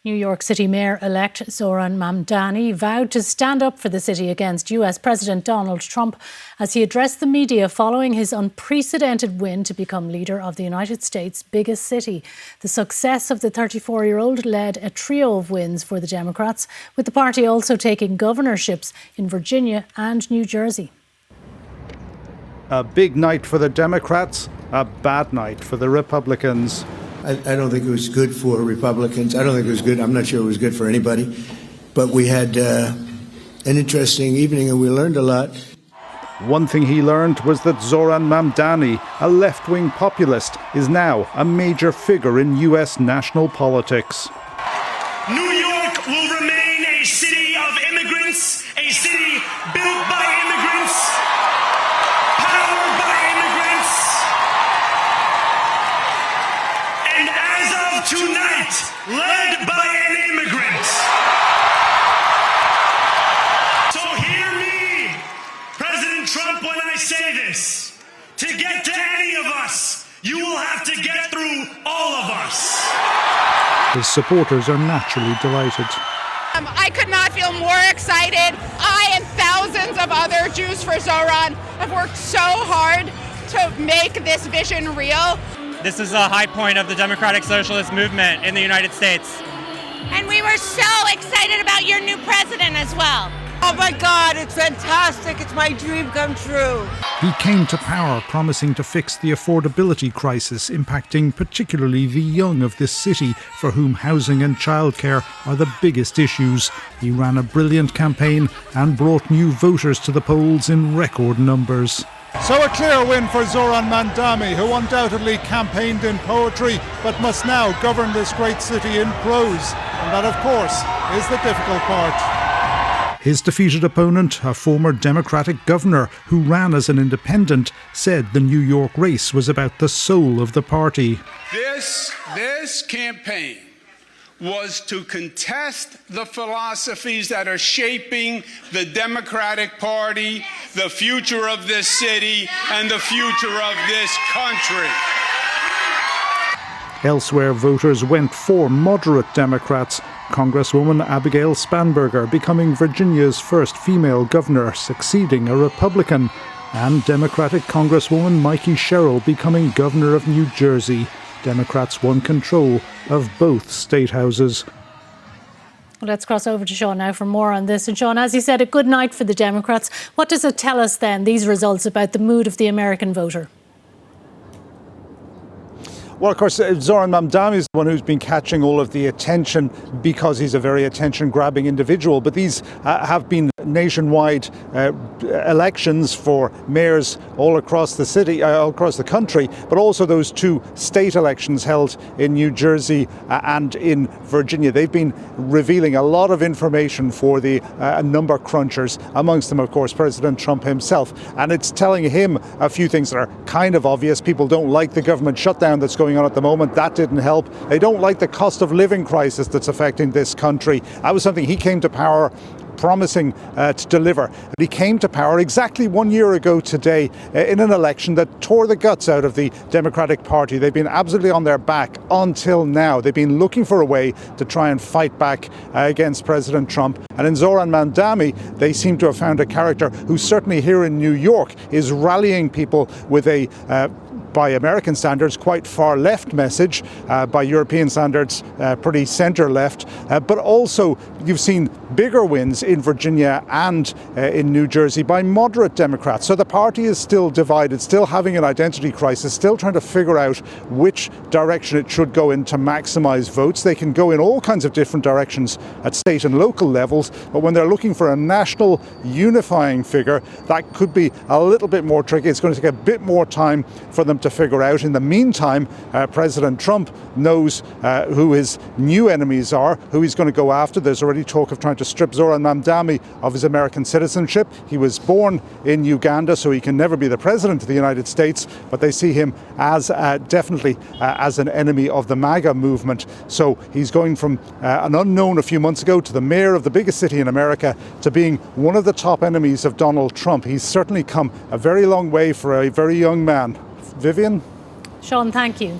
New York City Mayor-elect Zohran Mamdani vowed to stand up for the city against US President Donald Trump as he addressed the media following his unprecedented win to become leader of the United States' biggest city. The success of the 34-year-old led a trio of wins for the Democrats, with the party also taking governorships in Virginia and New Jersey. A big night for the Democrats, a bad night for the Republicans. I don't think it was good for Republicans. I don't think it was good. I'm not sure it was good for anybody. But we had an interesting evening and we learned a lot. One thing he learned was that Zohran Mamdani, a left-wing populist, is now a major figure in US national politics. New York will remain a city of immigrants, a city built by immigrants, powered by immigrants, and as of tonight, led by an immigrant. So hear me, President Trump, when I say this. To get to any of us, you will have to get through all of us. His supporters are naturally delighted. I could not feel more excited. I and thousands of other Jews for Zohran have worked so hard to make this vision real. This is a high point of the democratic socialist movement in the United States. And we were so excited about your new president as well. Oh my God, it's fantastic. It's my dream come true. He came to power promising to fix the affordability crisis impacting particularly the young of this city, for whom housing and childcare are the biggest issues. He ran a brilliant campaign and brought new voters to the polls in record numbers. So a clear win for Zohran Mamdani, who undoubtedly campaigned in poetry but must now govern this great city in prose. And that, of course, is the difficult part. His defeated opponent, a former Democratic governor who ran as an independent, said the New York race was about the soul of the party. This campaign was to contest the philosophies that are shaping the Democratic Party, the future of this city, and the future of this country. Elsewhere, voters went for moderate Democrats. Congresswoman Abigail Spanberger becoming Virginia's first female governor, succeeding a Republican. And Democratic Congresswoman Mikey Sherrill becoming governor of New Jersey. Democrats won control of both state houses. Well, let's cross over to Sean now for more on this. And Sean, as you said, a good night for the Democrats. What does it tell us then, these results, about the mood of the American voter? Well, of course, Zohran Mamdani is the one who's been catching all of the attention because he's a very attention-grabbing individual. But these have been nationwide elections for mayors all across the city, all across the country, but also those two state elections held in New Jersey and in Virginia. They've been revealing a lot of information for the number crunchers, amongst them, of course, President Trump himself. And it's telling him a few things that are kind of obvious. People don't like the government shutdown that's going on at the moment. That didn't help. They don't like the cost of living crisis that's affecting this country. That was something he came to power promising to deliver. But he came to power exactly 1 year ago today in an election that tore the guts out of the Democratic Party. They've been absolutely on their back until now. They've been looking for a way to try and fight back against President Trump. And in Zohran Mamdani, they seem to have found a character who certainly here in New York is rallying people with a by American standards, quite far left message, by European standards, pretty centre left. But also, you've seen bigger wins in Virginia and in New Jersey by moderate Democrats. So the party is still divided, still having an identity crisis, still trying to figure out which direction it should go in to maximise votes. They can go in all kinds of different directions at state and local levels, but when they're looking for a national unifying figure, that could be a little bit more tricky. It's going to take a bit more time for them to figure out. In the meantime, President Trump knows who his new enemies are, who he's going to go after. There's already talk of trying to strip Zohran Mamdani of his American citizenship. He was born in Uganda, so he can never be the president of the United States, but they see him as definitely as an enemy of the MAGA movement. So he's going from an unknown a few months ago to the mayor of the biggest city in America to being one of the top enemies of Donald Trump. He's certainly come a very long way for a very young man. Vivian? Sean, thank you.